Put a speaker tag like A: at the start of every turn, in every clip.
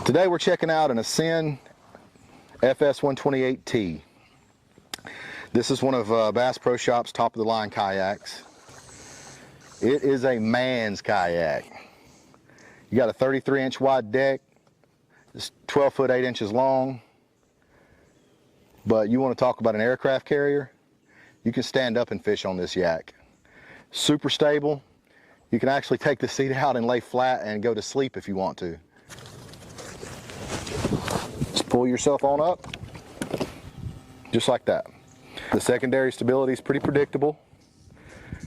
A: Today we're checking out an Ascend FS128T. This is one of Bass Pro Shop's top of the line kayaks. It is a man's kayak. You got a 33-inch wide deck. It's 12 foot 8 inches long. But you want to talk about an aircraft carrier? You can stand up and fish on this yak. Super stable. You can actually take the seat out and lay flat and go to sleep if you want to. Just pull yourself on up, just like that. The secondary stability is pretty predictable.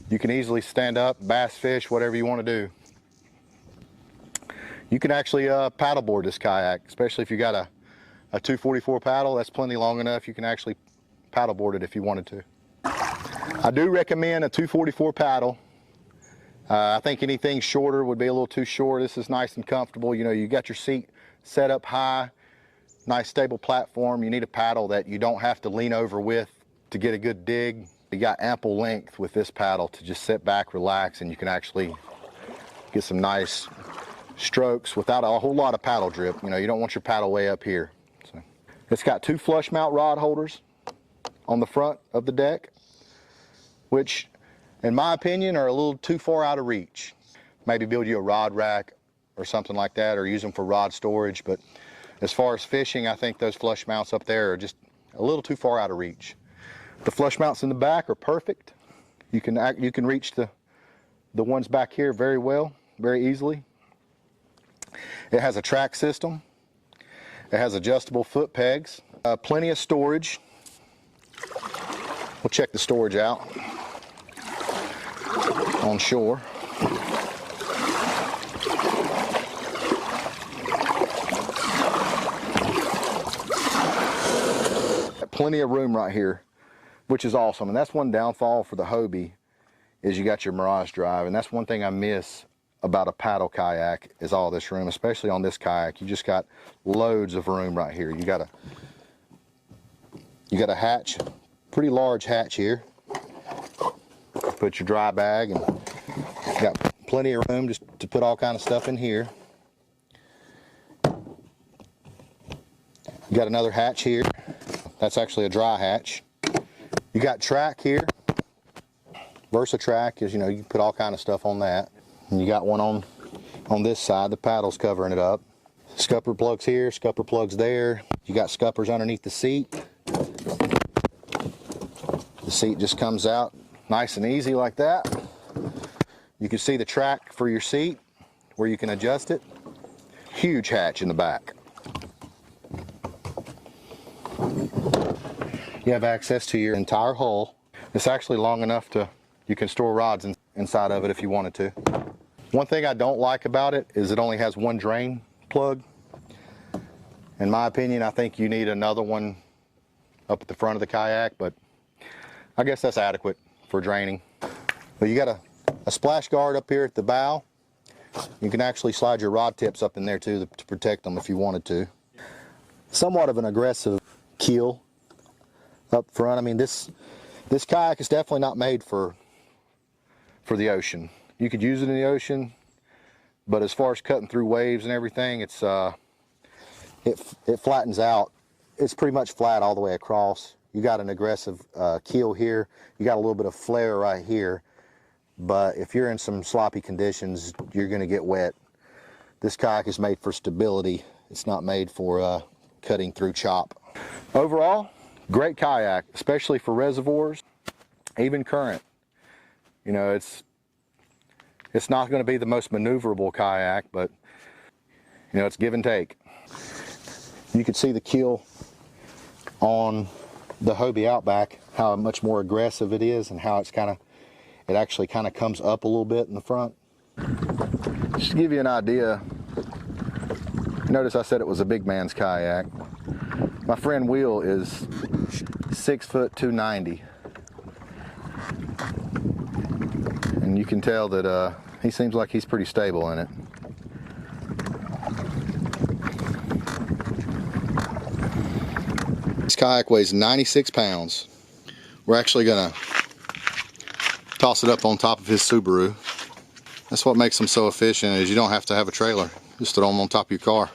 A: You can easily stand up, bass fish, whatever you want to do. You can actually paddleboard this kayak, especially if you got a 244 paddle. That's plenty long enough. You can actually paddleboard it if you wanted to. I do recommend a 244 paddle. I think anything shorter would be a little too short. This is nice and comfortable. You know, you got your seat set up high, nice stable platform. You need a paddle that you don't have to lean over with to get a good dig. You got ample length with this paddle to just sit back, relax, and you can actually get some nice strokes without a whole lot of paddle drip. You know, you don't want your paddle way up here. So, it's got 2 flush mount rod holders on the front of the deck, which in my opinion are a little too far out of reach. Maybe build you a rod rack or something like that, or use them for rod storage. But as far as fishing, I think those flush mounts up there are just a little too far out of reach. The flush mounts in the back are perfect. You can reach the ones back here very well, very easily. It has a track system. It has adjustable foot pegs. Plenty of storage. We'll check the storage out on shore. Plenty of room right here, which is awesome. And that's one downfall for the Hobie, is you got your Mirage drive, and that's one thing I miss about a paddle kayak, is all this room, especially on this kayak. You just got loads of room right here. You got a hatch, pretty large hatch here. Put your dry bag, and you got plenty of room just to put all kind of stuff in here. You got another hatch here. That's actually a dry hatch. You got track here. VersaTrack is, you know, you can put all kind of stuff on that. And you got one on this side. The paddle's covering it up. Scupper plugs here, scupper plugs there. You got scuppers underneath the seat. The seat just comes out nice and easy like that. You can see the track for your seat where you can adjust it. Huge hatch in the back. You have access to your entire hull. It's actually long enough you can store rods inside of it if you wanted to. One thing I don't like about it is it only has one drain plug. In my opinion, I think you need another one up at the front of the kayak, but I guess that's adequate for draining. But you got a splash guard up here at the bow. You can actually slide your rod tips up in there too to protect them if you wanted to. Somewhat of an aggressive keel up front. I mean, this kayak is definitely not made for the ocean. You could use it in the ocean, but as far as cutting through waves and everything, it flattens out. It's pretty much flat all the way across. You got an aggressive keel here. You got a little bit of flare right here, but if you're in some sloppy conditions, you're going to get wet. This kayak is made for stability. It's not made for cutting through chop. Overall, great kayak, especially for reservoirs, even current. You know, it's not going to be the most maneuverable kayak, but you know, it's give and take. You can see the keel on the Hobie Outback, how much more aggressive it is, and how it actually kind of comes up a little bit in the front. Just to give you an idea, notice I said it was a big man's kayak. My friend Will is 6 foot 290, and you can tell that he seems like he's pretty stable in it. This kayak weighs 96 pounds. We're actually gonna toss it up on top of his Subaru. That's what makes them so efficient, is you don't have to have a trailer. Just throw them on top of your car.